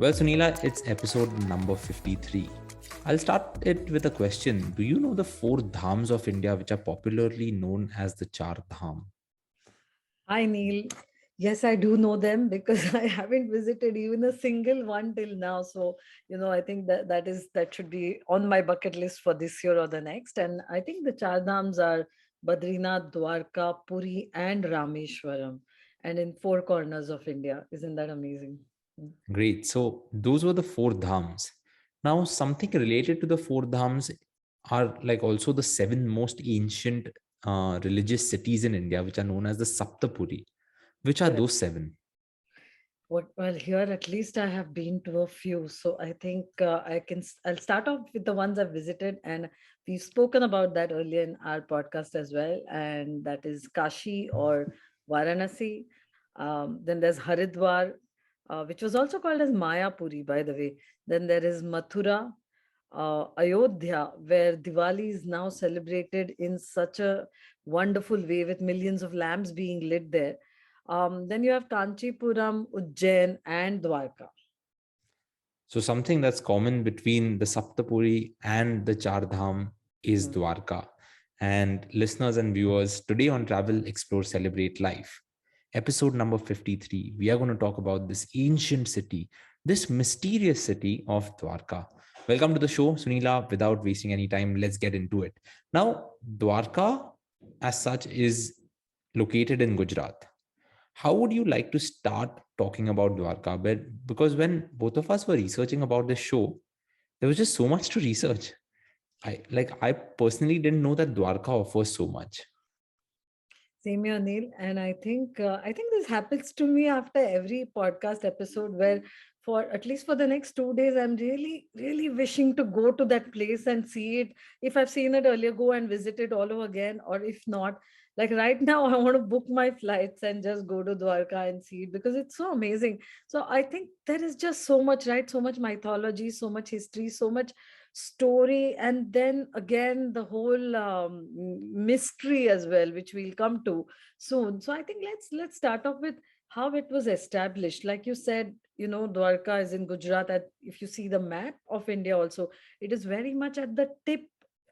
Well, Sunila, it's episode number 53. I'll start it with a question. Do you know the four dhams of India, which are popularly known as the Char Dham? Hi, Neil. Yes, I do know them because I haven't visited even a single one till now. So, I think that should be on my bucket list for this year or the next. And I think the Char Dhams are Badrinath, Dwarka, Puri, and Rameshwaram, and in four corners of India. Isn't that amazing? Mm. Great. So, those were the four dhams. Now, something related to the four dhams are like also the seven most ancient religious cities in India, which are known as the Saptapuri. Which are Correct. those seven? Well, here at least I have been to a few, so I think I'll start off with the ones I've visited, and we've spoken about that earlier in our podcast as well, and that is Kashi or Varanasi. Then there's Haridwar, which was also called as Mayapuri, by the way. Then there is Mathura, Ayodhya, where Diwali is now celebrated in such a wonderful way with millions of lamps being lit there. Then you have Kanchipuram, Ujjain, and Dwarka. So, something that's common between the Saptapuri and the Char Dham is Hmm. Dwarka. And listeners and viewers, today on Travel, Explore, Celebrate Life, episode number 53, we are going to talk about this ancient city, this mysterious city of Dwarka. Welcome to the show, Sunila. Without wasting any time, let's get into it. Now, Dwarka, as such, is located in Gujarat. How would you like to start talking about Dwarka? Because when both of us were researching about this show, there was just so much to research. I personally didn't know that Dwarka offers so much. Same here, Neil. And I think this happens to me after every podcast episode where for at least for the next 2 days, I'm really, really wishing to go to that place and see it. If I've seen it earlier, go and visit it all over again. Or if not, like right now, I want to book my flights and just go to Dwarka and see it because it's so amazing. So I think there is just so much, right? So much mythology, so much history, so much story, and then again the whole mystery as well, which we'll come to soon. So I think let's start off with how it was established. Like you said, Dwarka is in Gujarat. If you see the map of India also, it is very much at the tip.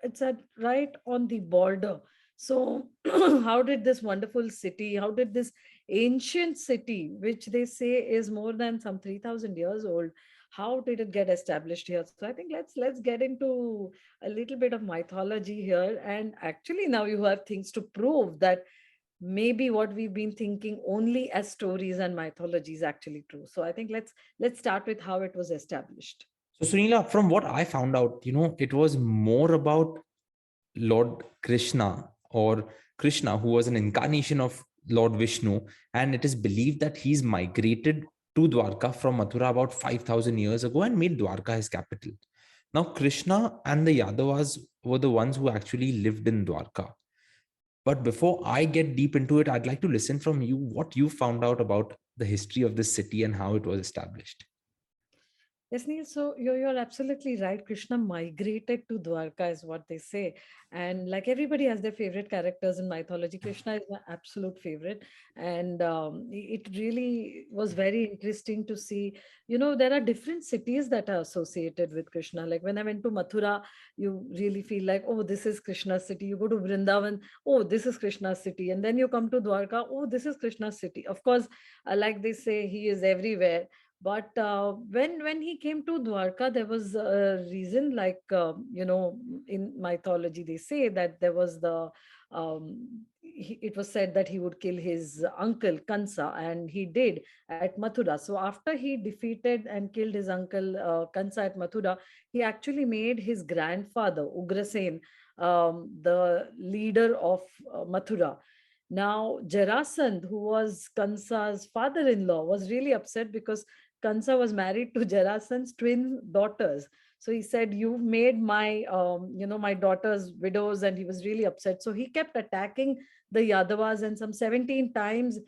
It's at right on the border. So how did this wonderful city, how did this ancient city, which they say is more than some 3000 years old, how did it get established here? So I think let's get into a little bit of mythology here, and actually now you have things to prove that maybe what we've been thinking only as stories and mythology is actually true. So I think let's start with how it was established. So, Sunila, from what I found out, it was more about Lord Krishna or Krishna, who was an incarnation of Lord Vishnu. And it is believed that he's migrated to Dwarka from Mathura about 5,000 years ago and made Dwarka his capital. Now, Krishna and the Yadavas were the ones who actually lived in Dwarka. But before I get deep into it, I'd like to listen from you what you found out about the history of this city and how it was established. Yes, Neil. So you're absolutely right. Krishna migrated to Dwarka, is what they say. And like everybody has their favorite characters in mythology, Krishna is my absolute favorite. And it really was very interesting to see. There are different cities that are associated with Krishna. Like when I went to Mathura, you really feel like, oh, this is Krishna's city. You go to Vrindavan, oh, this is Krishna's city. And then you come to Dwarka, oh, this is Krishna's city. Of course, like they say, he is everywhere, but when he came to Dwarka, there was a reason, like in mythology they say that there was it was said that he would kill his uncle Kansa, and he did at Mathura. So after he defeated and killed his uncle Kansa at Mathura, he actually made his grandfather Ugrasen the leader of Mathura. Now, Jarasandh, who was Kansa's father-in-law, was really upset because Kansa was married to Jarasandh's twin daughters. So he said, "You've made my daughters widows," and he was really upset. So he kept attacking the Yadavas, and some 17 times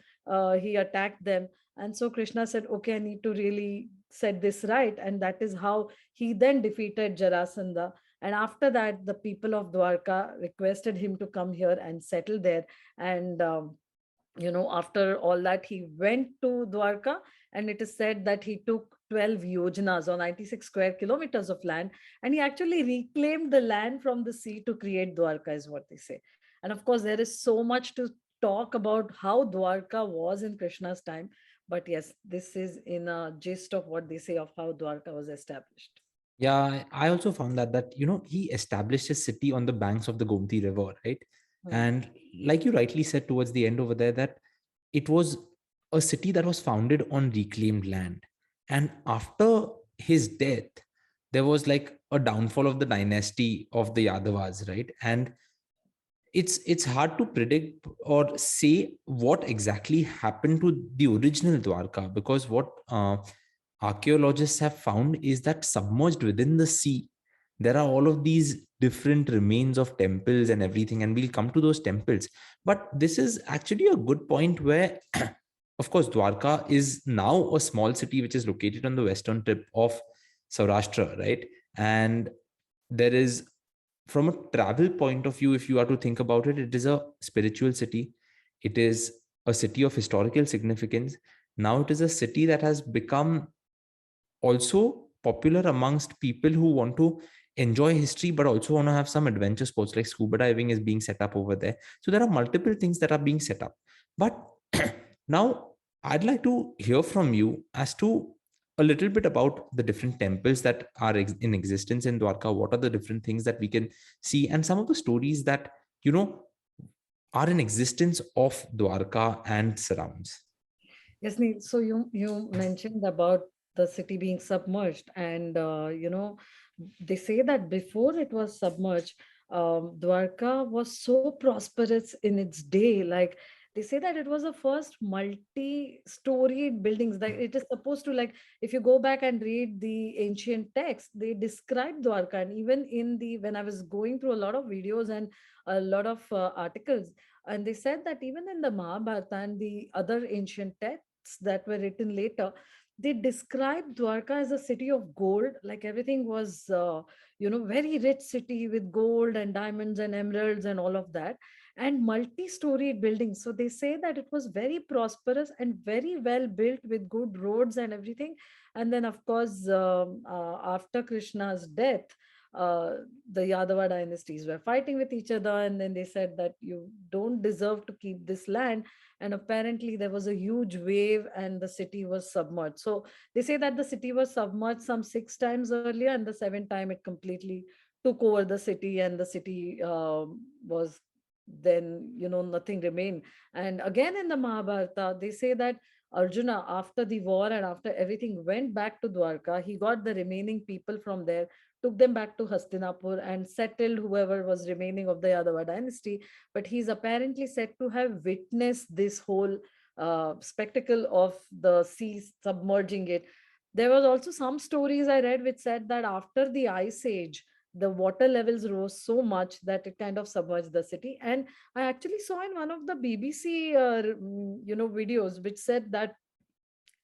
he attacked them. And so Krishna said, "Okay, I need to really set this right," and that is how he then defeated Jarasandha. And after that, the people of Dwarka requested him to come here and settle there. And after all that, he went to Dwarka, and it is said that he took 12 yojanas or 96 square kilometers of land, and he actually reclaimed the land from the sea to create Dwarka, is what they say. And of course, there is so much to talk about how Dwarka was in Krishna's time. But yes, this is in a gist of what they say of how Dwarka was established. Yeah, I also found that he established a city on the banks of the Gomti River, right? Hmm. And like you rightly said towards the end over there, that it was a city that was founded on reclaimed land. And after his death, there was like a downfall of the dynasty of the Yadavas, right? And it's hard to predict or say what exactly happened to the original Dwarka, because what archaeologists have found is that submerged within the sea there are all of these different remains of temples and everything, and we'll come to those temples. But this is actually a good point where of course Dwarka is now a small city which is located on the western tip of Saurashtra, right? And there is, from a travel point of view, if you are to think about it, it is a spiritual city. It is a city of historical significance. Now it is a city that has become also popular amongst people who want to enjoy history but also want to have some adventure sports, like scuba diving is being set up over there. So there are multiple things that are being set up. But now I'd like to hear from you as to a little bit about the different temples that are in existence in Dwarka. What are the different things that we can see, and some of the stories that you know are in existence of Dwarka and surrounds. Yes, Neil. So you mentioned about the city being submerged, and they say that before it was submerged, Dwarka was so prosperous in its day. Like they say that it was the first multi-storied buildings. Like it is supposed to, like, if you go back and read the ancient text, they describe Dwarka, and even in the when I was going through a lot of videos and a lot of articles, and they said that even in the Mahabharata and the other ancient texts that were written later, they described Dwarka as a city of gold. Like everything was, very rich city with gold and diamonds and emeralds and all of that, and multi-storied buildings. So they say that it was very prosperous and very well built with good roads and everything. And then, of course, after Krishna's death, uh, the Yadava dynasties were fighting with each other, and then they said that you don't deserve to keep this land. And apparently, there was a huge wave, and the city was submerged. So they say that the city was submerged some 6 times earlier, and the seventh time it completely took over the city, and the city was then nothing remained. And again in the Mahabharata, they say that Arjuna, after the war and after everything, went back to Dwarka. He got the remaining people from there, took them back to Hastinapur, and settled whoever was remaining of the Yadava dynasty. But he's apparently said to have witnessed this whole spectacle of the sea submerging it. There was also some stories I read which said that after the ice age, the water levels rose so much that it kind of submerged the city. And I actually saw in one of the BBC videos which said that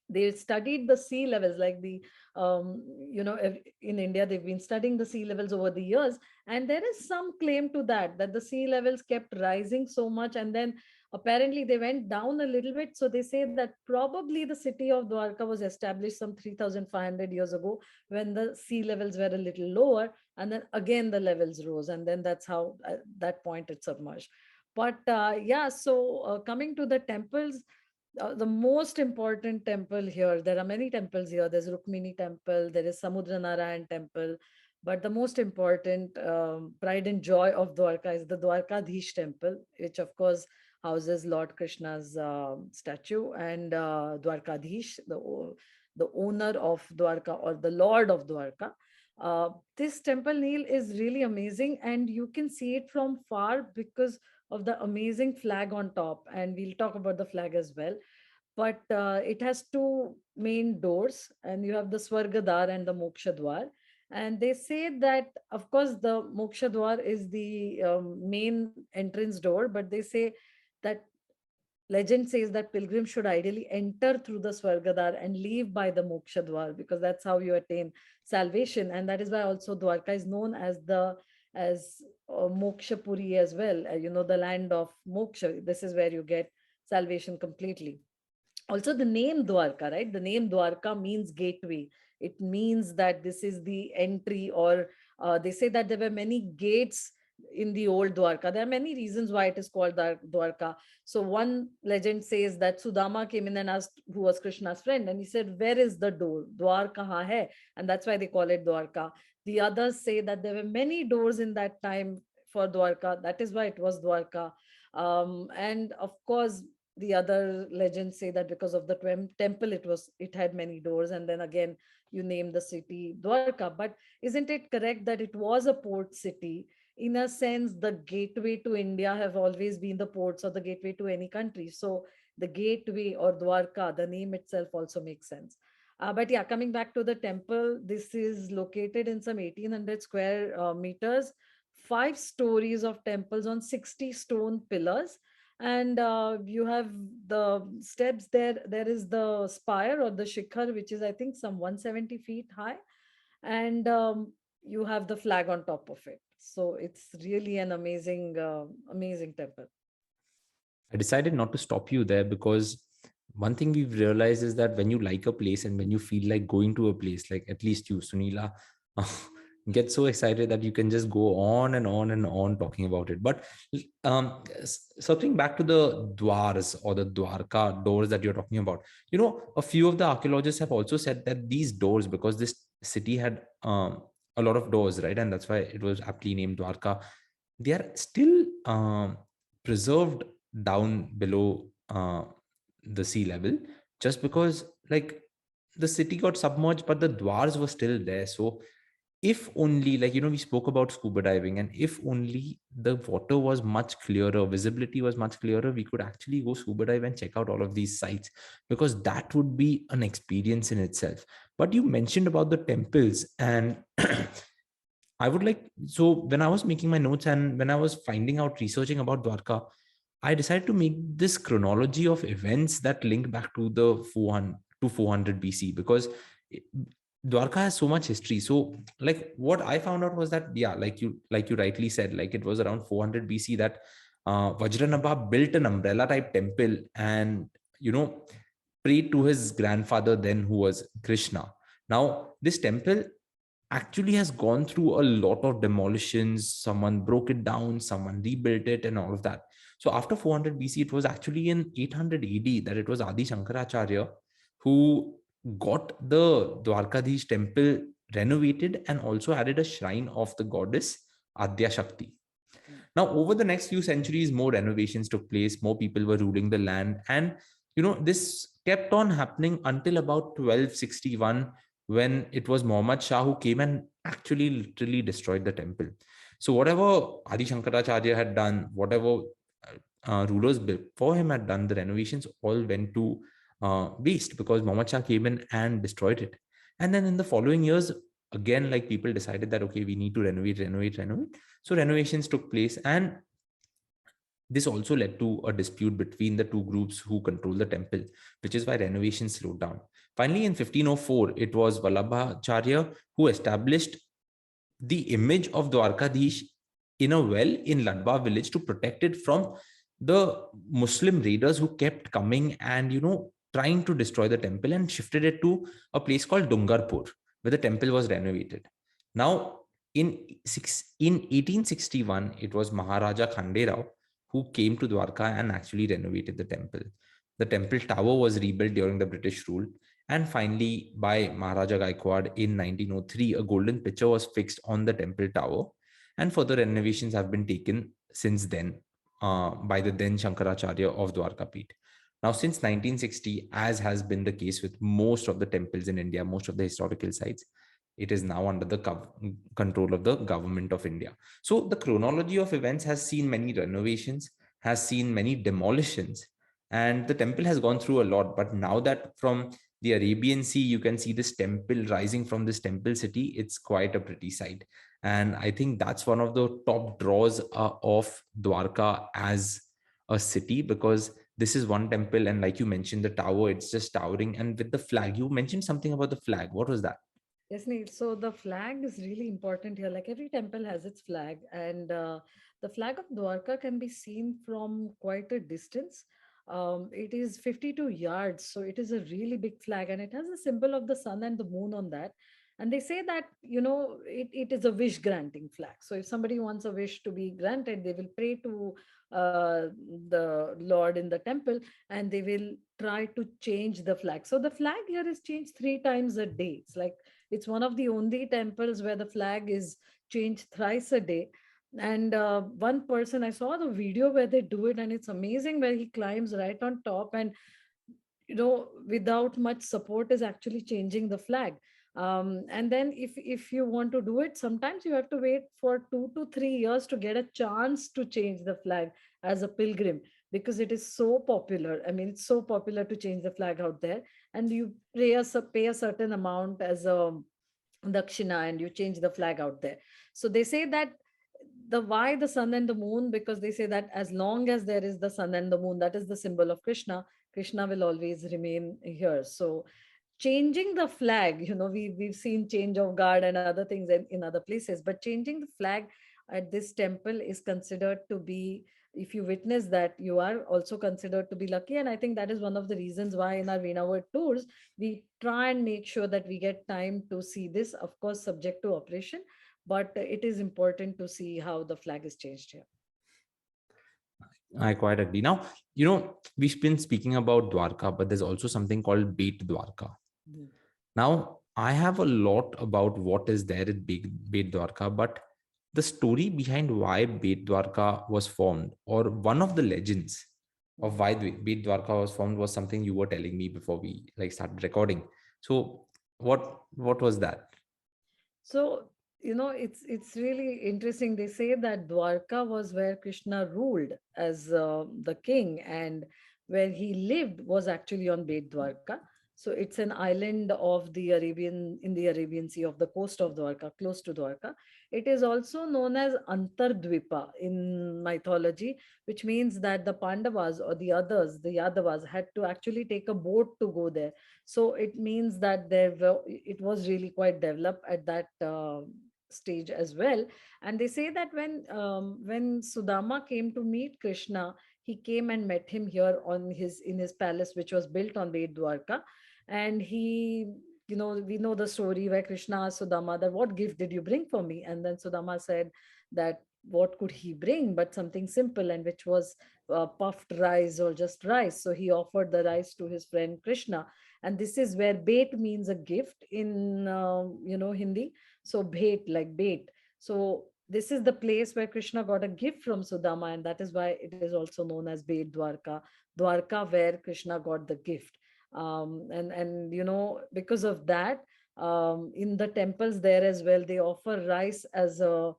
they studied the sea levels, like the in India they've been studying the sea levels over the years, and there is some claim to that the sea levels kept rising so much, and then apparently they went down a little bit. So they say that probably the city of Dwarka was established some 3500 years ago, when the sea levels were a little lower, and then again the levels rose, and then that's how at that point it submerged. But yeah, so coming to the temples, the most important temple here, there are many temples here. There's Rukmini temple, there is Samudra Narayan temple, but the most important pride and joy of Dwarka is the Dwarkadish temple, which of course houses Lord Krishna's statue, and Dwarkadish, the owner of Dwarka, or the Lord of Dwarka. This temple, Neil, is really amazing, and you can see it from far because of the amazing flag on top, and we'll talk about the flag as well. But it has two main doors, and you have the Swargadar and the Moksha Dwar. And they say that, of course, the Moksha Dwar is the main entrance door, but they say that legend says that pilgrims should ideally enter through the Swargadar and leave by the Moksha Dwar, because that's how you attain salvation. And that is why also Dwarka is known as the as Moksha Puri as well, the land of moksha. This is where you get salvation completely. Also the name Dwarka, right? The name Dwarka means gateway. It means that this is the entry, or they say that there were many gates in the old Dwarka. There are many reasons why it is called Dwarka. So one legend says that Sudama came in and asked, who was Krishna's friend, and he said, where is the door? Dwar kahan hai? And that's why they call it Dwarka. The others say that there were many doors in that time for Dwarka. That is why it was Dwarka. And of course, the other legends say that because of the temple, it had many doors. And then again, you name the city Dwarka. But isn't it correct that it was a port city? In a sense, the gateway to India have always been the ports, or the gateway to any country. So the gateway, or Dwarka, the name itself also makes sense. But yeah, coming back to the temple, this is located in some 1800 square meters, 5 stories of temples on 60 stone pillars. And you have the steps there. There is the spire, or the shikhar, which is, I think, some 170 feet high. And you have the flag on top of it. So it's really an amazing temple. I decided not to stop you there because one thing we've realized is that when you like a place and when you feel like going to a place, like at least you, Sunila, get so excited that you can just go on and on and on talking about it. But circling back to the dwars or the Dwarka doors that you're talking about, a few of the archaeologists have also said that these doors, because this city had a lot of doors, right? And that's why it was aptly named Dwarka. They are still preserved down below the sea level, just because like the city got submerged but the dwars were still there. So if only, like, we spoke about scuba diving, and if only the water was much clearer, visibility was much clearer, we could actually go scuba dive and check out all of these sites, because that would be an experience in itself. But you mentioned about the temples, and I would like, so when I was making my notes and when I was finding out, researching about Dwarka, I decided to make this chronology of events that link back to the 400 to 400 BC, because Dwarka has so much history. So, like, what I found out was that, yeah, like you rightly said, like it was around 400 BC that Vajranabha built an umbrella type temple, and you know prayed to his grandfather then, who was Krishna. Now, this temple actually has gone through a lot of demolitions. Someone broke it down, someone rebuilt it, and all of that. So after 400 BC, it was actually in 800 AD that it was Adi Shankaracharya who got the Dwarkadish temple renovated and also added a shrine of the goddess Adya Shakti. Now, over the next few centuries, more renovations took place, more people were ruling the land, and this kept on happening until about 1261, when it was Muhammad Shah who came and actually literally destroyed the temple. So, whatever Adi Shankaracharya had done, whatever rulers before him had done, the renovations all went to waste, because Muhammad Shah came in and destroyed it. And then in the following years, again, like, people decided that, okay, we need to renovate. So renovations took place, and this also led to a dispute between the two groups who control the temple, which is why renovations slowed down. Finally, in 1504, it was Vallabhacharya who established the image of Dwarkadish in a well in Ladba village to protect it from the Muslim raiders who kept coming and, trying to destroy the temple, and shifted it to a place called Dungarpur, where the temple was renovated. Now, in 1861, it was Maharaja Khanderao who came to Dwarka and actually renovated the temple. The temple tower was rebuilt during the British rule, and finally, by Maharaja Gaikwad in 1903, a golden pitcher was fixed on the temple tower, and further renovations have been taken since then by the then Shankaracharya of Dwarkapit. Now, since 1960, as has been the case with most of the temples in India, most of the historical sites, it is now under the control of the government of India. So, the chronology of events has seen many renovations, has seen many demolitions, and the temple has gone through a lot. But now that from the Arabian Sea, you can see this temple rising from this temple city, it's quite a pretty sight. And I think that's one of the top draws of Dwarka as a city, because this is one temple, and like you mentioned, the tower, it's just towering. And with the flag, you mentioned something about the flag. What was that? Yes, Neil. So the flag is really important here. Like every temple has its flag, and the flag of Dwarka can be seen from quite a distance. It is 52 yards, so it is a really big flag, and it has a symbol of the sun and the moon on that. And they say that, it is a wish granting flag. So if somebody wants a wish to be granted, they will pray to the Lord in the temple, and they will try to change the flag. So the flag here is changed 3 times a day. It's one of the only temples where the flag is changed thrice a day. And one person, I saw the video where they do it, and it's amazing, where he climbs right on top, and without much support, is actually changing the flag. And then if you want to do it, sometimes you have to wait for 2 to 3 years to get a chance to change the flag as a pilgrim, because it is so popular. I mean, it's so popular to change the flag out there. And you pay a certain amount as a dakshina, and you change the flag out there. So they say that, the why the sun and the moon, because they say that as long as there is the sun and the moon, that is the symbol of Krishna will always remain here. So changing the flag, we've seen change of guard and other things in other places, but changing the flag at this temple is considered to be, if you witness that, you are also considered to be lucky. And I think that is one of the reasons why in our Veena World tours, we try and make sure that we get time to see this, of course subject to operation, but it is important to see how the flag is changed here. I quite agree. Now, we've been speaking about Dwarka, but there's also something called Bet Dwarka. Mm. Now, I have a lot about what is there at Bet Dwarka, but the story behind why Bet Dwarka was formed, or one of the legends of why Bet Dwarka was formed, was something you were telling me before we started recording. So, what was that? So, it's really interesting. They say that Dwarka was where Krishna ruled as the king, and where he lived was actually on Bet Dwarka. So it's an island of the Arabian Sea, of the coast of Dwarka, close to Dwarka. It is also known as Antardvipa in mythology, which means that the Pandavas, or the others, the Yadavas, had to actually take a boat to go there. So it means that it was really quite developed at that stage as well. And they say that when Sudama came to meet Krishna, he came and met him here in his palace, which was built on Ved Dwarka. And we know the story where Krishna asked Sudama that, what gift did you bring for me? And then Sudama said that what could he bring but something simple, and which was puffed rice, or just rice. So he offered the rice to his friend Krishna. And this is where bait means a gift in Hindi. So bait, like bait. So this is the place where Krishna got a gift from Sudama, and that is why it is also known as Bait Dwarka. Dwarka, where Krishna got the gift. And because of that, in the temples there as well, they offer rice as a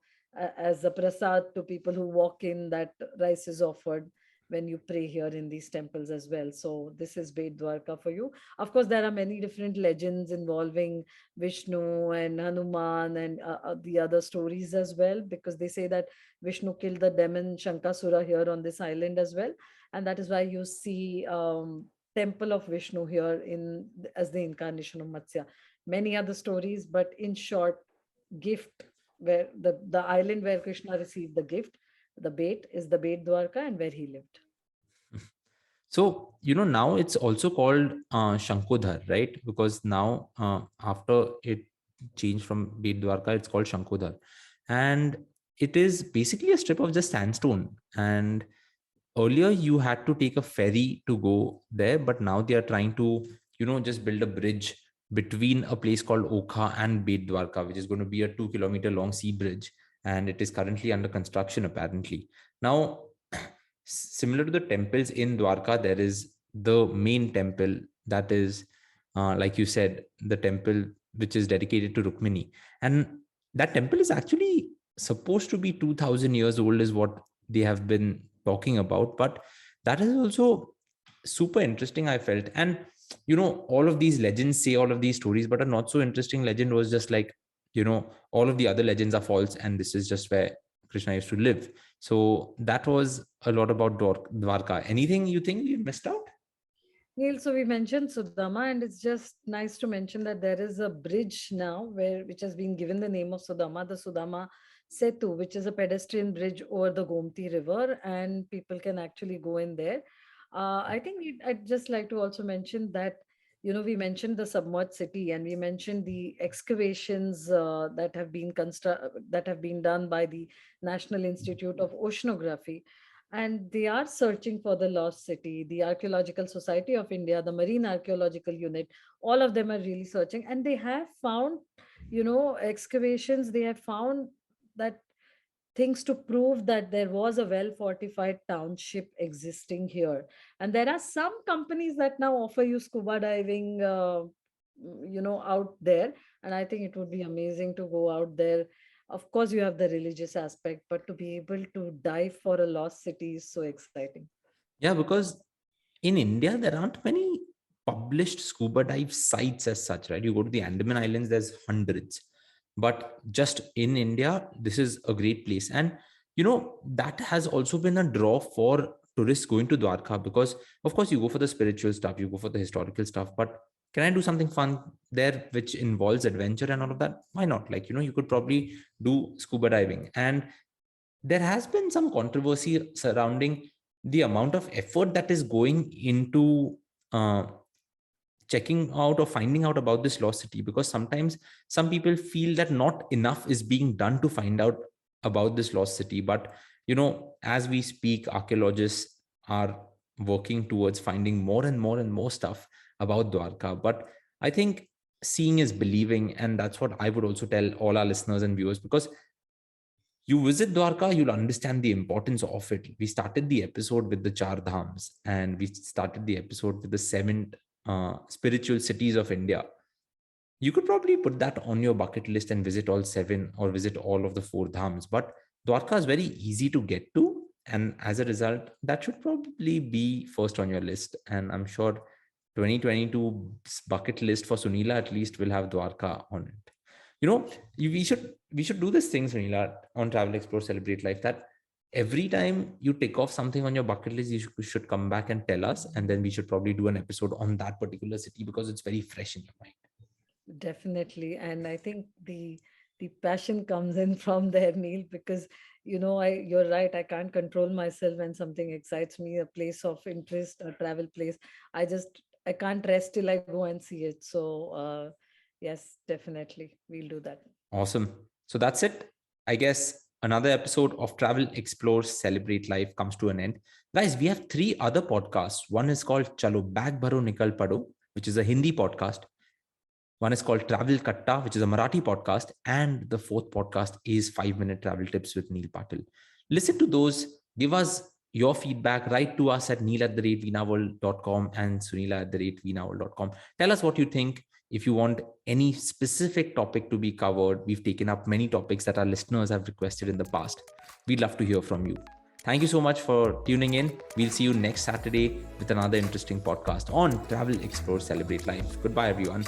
prasad to people who walk in. That rice is offered when you pray here in these temples as well. So this is Bait Dwarka for you. Of course, there are many different legends involving Vishnu and Hanuman, and the other stories as well, because they say that Vishnu killed the demon Shankasura here on this island as well. And that is why you see temple of Vishnu here as the incarnation of Matsya. Many other stories, but in short, gift, where the island where Krishna received the gift, the bait, is the Bait Dwarka, and where he lived. So, now it's also called Shankodhar, right? Because now, after it changed from Bet Dwarka, it's called Shankodhar. And it is basically a strip of just sandstone. And earlier, you had to take a ferry to go there, but now they are trying to, just build a bridge between a place called Okha and Bet Dwarka, which is going to be a 2 kilometer long sea bridge. And it is currently under construction, apparently. Now, similar to the temples in Dwarka, there is the main temple that is, like you said, the temple which is dedicated to Rukmini. And that temple is actually supposed to be 2000 years old, is what they have been talking about. But that is also super interesting, I felt. And, all of these legends say all of these stories, but a not so interesting legend was just like, all of the other legends are false, and this is just where Krishna used to live. So that was a lot about Dwarka. Anything you think you missed out? Neil, so we mentioned Sudama, and it's just nice to mention that there is a bridge now which has been given the name of Sudama, the Sudama Setu, which is a pedestrian bridge over the Gomti River, and people can actually go in there. I think I'd just like to also mention that, we mentioned the submerged city, and we mentioned the excavations that have been done by the National Institute of Oceanography, and they are searching for the lost city. The Archaeological Society of India, the Marine Archaeological Unit, all of them are really searching, and they have found, excavations. They have found that things to prove that there was a well fortified township existing here. And there are some companies that now offer you scuba diving, out there. And I think it would be amazing to go out there. Of course, you have the religious aspect, but to be able to dive for a lost city is so exciting. Yeah, because in India, there aren't many published scuba dive sites as such, right? You go to the Andaman Islands, there's hundreds. But just in India, this is a great place. And, that has also been a draw for tourists going to Dwarka because, of course, you go for the spiritual stuff, you go for the historical stuff. But can I do something fun there which involves adventure and all of that? Why not? Like, you could probably do scuba diving. And there has been some controversy surrounding the amount of effort that is going into checking out or finding out about this lost city, because sometimes some people feel that not enough is being done to find out about this lost city. But as we speak, archaeologists are working towards finding more and more and more stuff about Dwarka. But I think seeing is believing, and that's what I would also tell all our listeners and viewers, because you visit Dwarka, you'll understand the importance of it. We started the episode with the Char Dhams, and we started the episode with the seven spiritual cities of India. You could probably put that on your bucket list and visit all seven or visit all of the four dhams. But Dwarka is very easy to get to. And as a result, that should probably be first on your list. And I'm sure 2022's bucket list for Sunila at least will have Dwarka on it. We should do this thing, Sunila, on Travel Explore Celebrate Life, that every time you tick off something on your bucket list, you should come back and tell us, and then we should probably do an episode on that particular city because it's very fresh in your mind. Definitely. And I think the passion comes in from there, Neil, because you're right. I can't control myself when something excites me, a place of interest, a travel place. I can't rest till I go and see it. So yes, definitely. We'll do that. Awesome. So that's it. I guess another episode of Travel Explore Celebrate Life comes to an end. Guys, we have three other podcasts. One is called Chalo Bag Bharo Nikal Pado, which is a Hindi podcast. One is called Travel Katta, which is a Marathi podcast. And the fourth podcast is 5 Minute Travel Tips with Neil Patil. Listen to those. Give us your feedback. Write to us at neil@veenaworld.com and sunila@veenaworld.com. Tell us what you think. If you want any specific topic to be covered, we've taken up many topics that our listeners have requested in the past. We'd love to hear from you. Thank you so much for tuning in. We'll see you next Saturday with another interesting podcast on Travel Explore Celebrate Life. Goodbye, everyone.